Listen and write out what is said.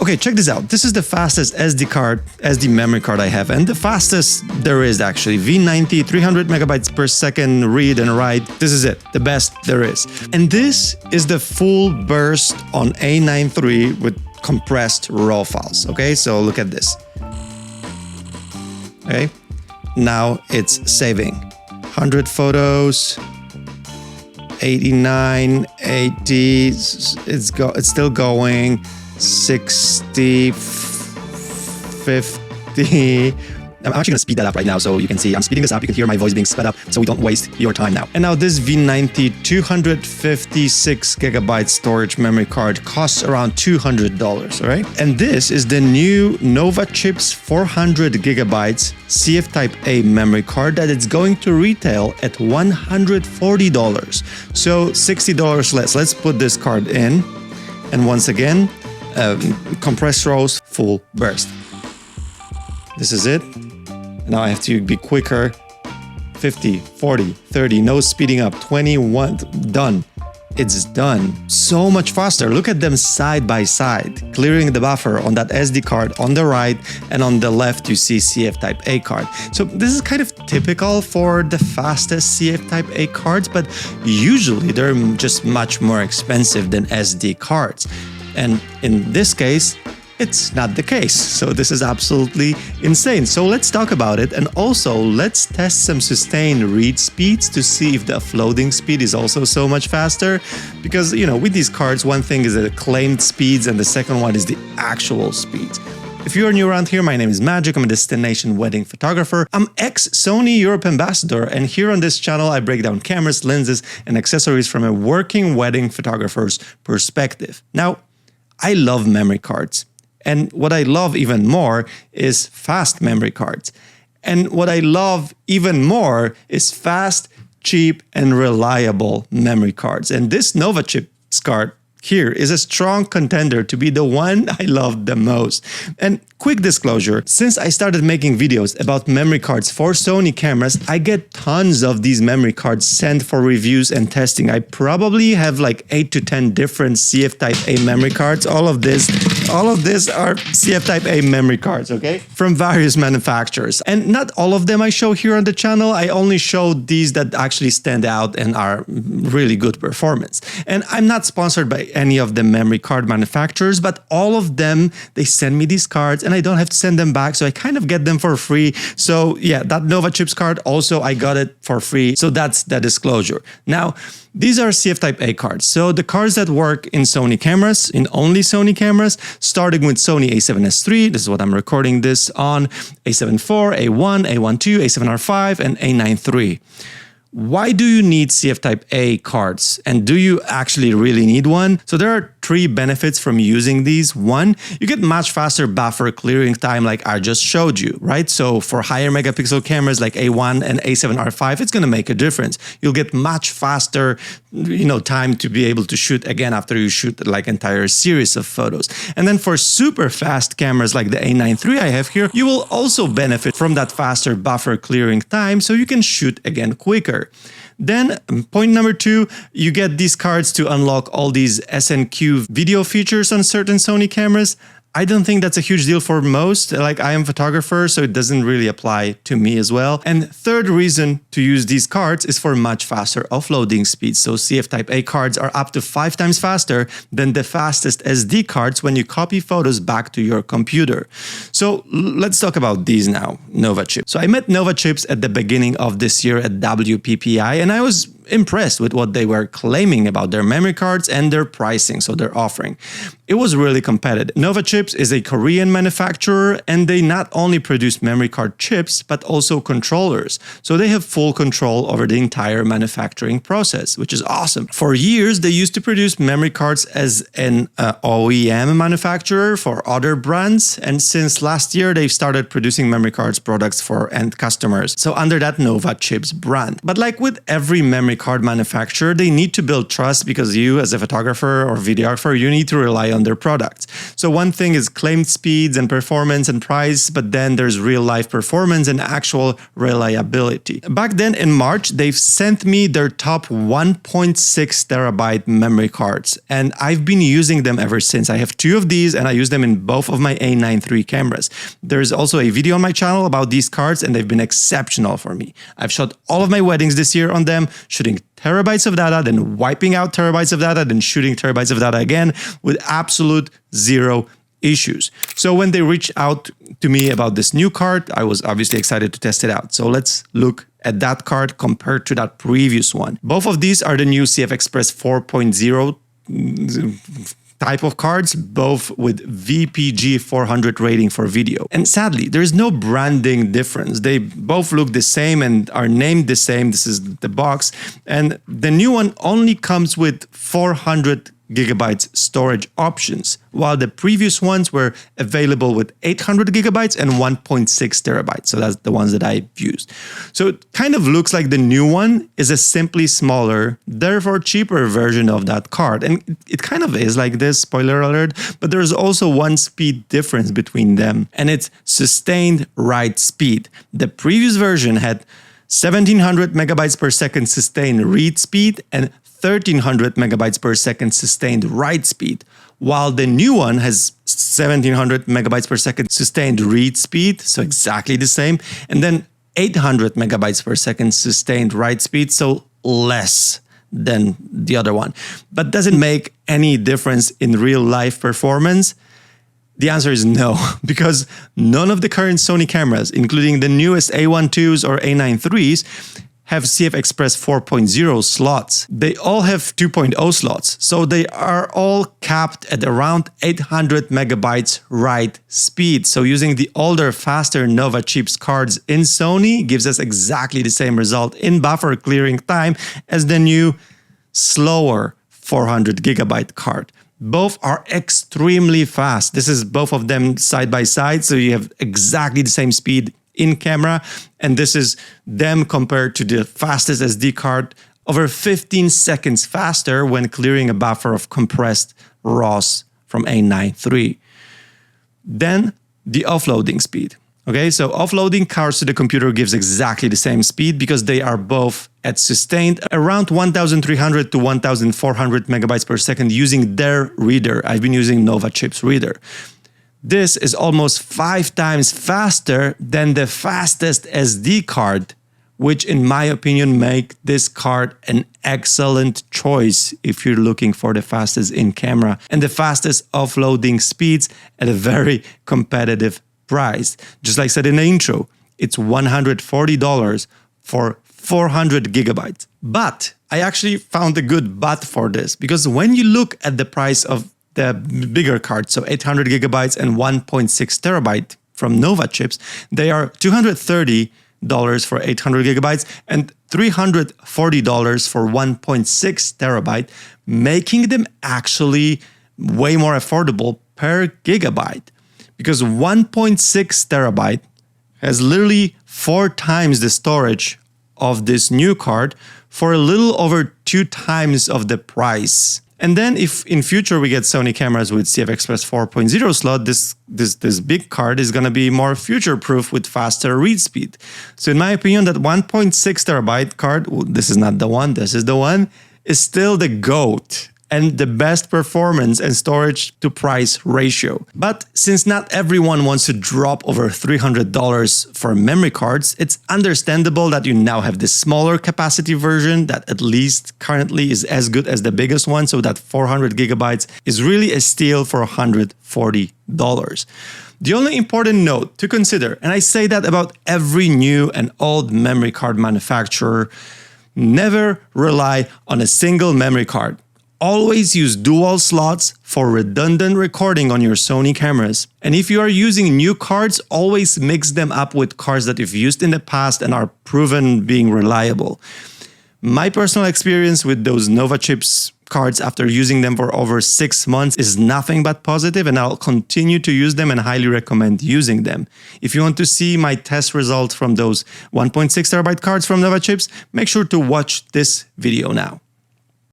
Okay, check this out. This is the fastest SD memory card I have, and the fastest there is actually. V90, 300 megabytes per second read and write. This is it, the best there is. And this is the full burst on A9 III with compressed raw files. Okay, so look at this. Okay, now it's saving 100 photos, 89, 80, it's still going, 60, 50. I'm actually going to speed that up right now so you can see I'm speeding this up. You can hear my voice being sped up so we don't waste your time now. And now this V90 256 gigabyte storage memory card costs around $200, all right? And this is the new Novachips 400 gigabytes CF Type A memory card that it's going to retail at $140. So $60 less. Let's put this card in. And once again, compressed rows, full burst. This is it. Now I have to be quicker. 50, 40, 30, no speeding up. 21, done. It's done. So much faster. Look at them side by side. Clearing the buffer on that SD card on the right, and on the left you see CF Type A card. So this is kind of typical for the fastest CF Type A cards, but usually they're just much more expensive than SD cards. And in this case, it's not the case. So this is absolutely insane. So let's talk about it, and also let's test some sustained read speeds to see if the offloading speed is also so much faster. Because, you know, with these cards, one thing is the claimed speeds and the second one is the actual speeds. If you are new around here, my name is Magic. I'm a destination wedding photographer. I'm ex-Sony Europe ambassador, and here on this channel I break down cameras, lenses, and accessories from a working wedding photographer's perspective. Now, I love memory cards. And what I love even more is fast memory cards. And what I love even more is fast, cheap, and reliable memory cards. And this Novachips card here is a strong contender to be the one I love the most. And quick disclosure, since I started making videos about memory cards for Sony cameras, I get tons of these memory cards sent for reviews and testing. I probably have like 8 to 10 different CF Type A memory cards. All of this are CF Type A memory cards, okay? From various manufacturers. And not all of them I show here on the channel. I only show these that actually stand out and are really good performance. And I'm not sponsored by any of the memory card manufacturers, but all of them, they send me these cards and I don't have to send them back, so I kind of get them for free. So yeah, that Novachips card also, I got it for free. So that's the disclosure. Now, these are CF Type A cards. So the cards that work in Sony cameras, in only Sony cameras, starting with Sony a7S III, this is what I'm recording this on, a7 IV, A1, A1 II, a7R5, and A9 III. Why do you need CF Type A cards? And do you actually really need one? So there are 3 benefits from using these. One, you get much faster buffer clearing time like I just showed you, right? So for higher megapixel cameras like A1 and A7R5, it's going to make a difference. You'll get much faster, time to be able to shoot again after you shoot like entire series of photos. And then for super fast cameras like the A9 III I have here, you will also benefit from that faster buffer clearing time so you can shoot again quicker. Then point number 2, you get these cards to unlock all these SNQ video features on certain Sony cameras. I don't think that's a huge deal for most. Like, I am a photographer, so it doesn't really apply to me as well. And third reason to use these cards is for much faster offloading speeds. So CF Type A cards are up to 5 times faster than the fastest SD cards when you copy photos back to your computer. So let's talk about these now, Novachips. So I met Novachips at the beginning of this year at WPPI, and I was impressed with what they were claiming about their memory cards and their pricing, so their offering. It was really competitive. Novachips is a Korean manufacturer, and they not only produce memory card chips, but also controllers. So they have full control over the entire manufacturing process, which is awesome. For years, they used to produce memory cards as an OEM manufacturer for other brands, and since last year, they've started producing memory cards products for end customers, so under that Novachips brand. But like with every memory memory card manufacturer, they need to build trust because you, as a photographer or videographer, you need to rely on their products. So one thing is claimed speeds and performance and price, but then there's real life performance and actual reliability. Back then in March, they've sent me their top 1.6 terabyte memory cards, and I've been using them ever since. I have 2 of these and I use them in both of my A9 III cameras. There's also a video on my channel about these cards and they've been exceptional for me. I've shot all of my weddings this year on them, shooting terabytes of data, then wiping out terabytes of data, then shooting terabytes of data again with absolute zero issues. So when they reached out to me about this new card, I was obviously excited to test it out. So let's look at that card compared to that previous one. Both of these are the new CFexpress 4.0 type of cards, both with VPG 400 rating for video. And sadly, there's no branding difference. They both look the same and are named the same. This is the box. And the new one only comes with 400 gigabytes storage options, while the previous ones were available with 800 gigabytes and 1.6 terabytes. So that's the ones that I've used. So it kind of looks like the new one is a simply smaller, therefore cheaper version of that card. And it kind of is like this, spoiler alert, but there's also one speed difference between them, and it's sustained write speed. The previous version had 1700 megabytes per second sustained read speed and 1300 megabytes per second sustained write speed, while the new one has 1700 megabytes per second sustained read speed, so exactly the same, and then 800 megabytes per second sustained write speed, so less than the other one. But does it make any difference in real life performance? The answer is no, because none of the current Sony cameras, including the newest A1 IIs or A9 IIIs, have CFexpress 4.0 slots. They all have 2.0 slots, so they are all capped at around 800 megabytes write speed. So using the older, faster Novachips cards in Sony gives us exactly the same result in buffer clearing time as the new, slower 400 gigabyte card. Both are extremely fast. This is both of them side by side, so you have exactly the same speed in camera, and this is them compared to the fastest SD card, over 15 seconds faster when clearing a buffer of compressed RAWs from A9 III. Then the offloading speed. Okay, so offloading cards to the computer gives exactly the same speed because they are both at sustained around 1300 to 1400 megabytes per second using their reader. I've been using Novachips reader. This is almost 5 times faster than the fastest SD card, which in my opinion make this card an excellent choice if you're looking for the fastest in-camera and the fastest offloading speeds at a very competitive price. Just like I said in the intro, it's $140 for 400 gigabytes. But I actually found a good but for this, because when you look at the price of the bigger cards, so 800 gigabytes and 1.6 terabyte from Novachips, they are $230 for 800 gigabytes and $340 for 1.6 terabyte, making them actually way more affordable per gigabyte. Because 1.6 terabyte has literally 4 times the storage of this new card for a little over 2 times of the price. And then if in future we get Sony cameras with CFexpress 4.0 slot, this big card is going to be more future-proof with faster read speed. So in my opinion, that 1.6 terabyte card, this is not the one, this is the one, is still the GOAT and the best performance and storage to price ratio. But since not everyone wants to drop over $300 for memory cards, it's understandable that you now have this smaller capacity version that at least currently is as good as the biggest one, so that 400 gigabytes is really a steal for $140. The only important note to consider, and I say that about every new and old memory card manufacturer, never rely on a single memory card. Always use dual slots for redundant recording on your Sony cameras. And if you are using new cards, always mix them up with cards that you've used in the past and are proven being reliable. My personal experience with those Novachips cards after using them for over 6 months is nothing but positive, and I'll continue to use them and highly recommend using them. If you want to see my test results from those 1.6 terabyte cards from Novachips, make sure to watch this video now.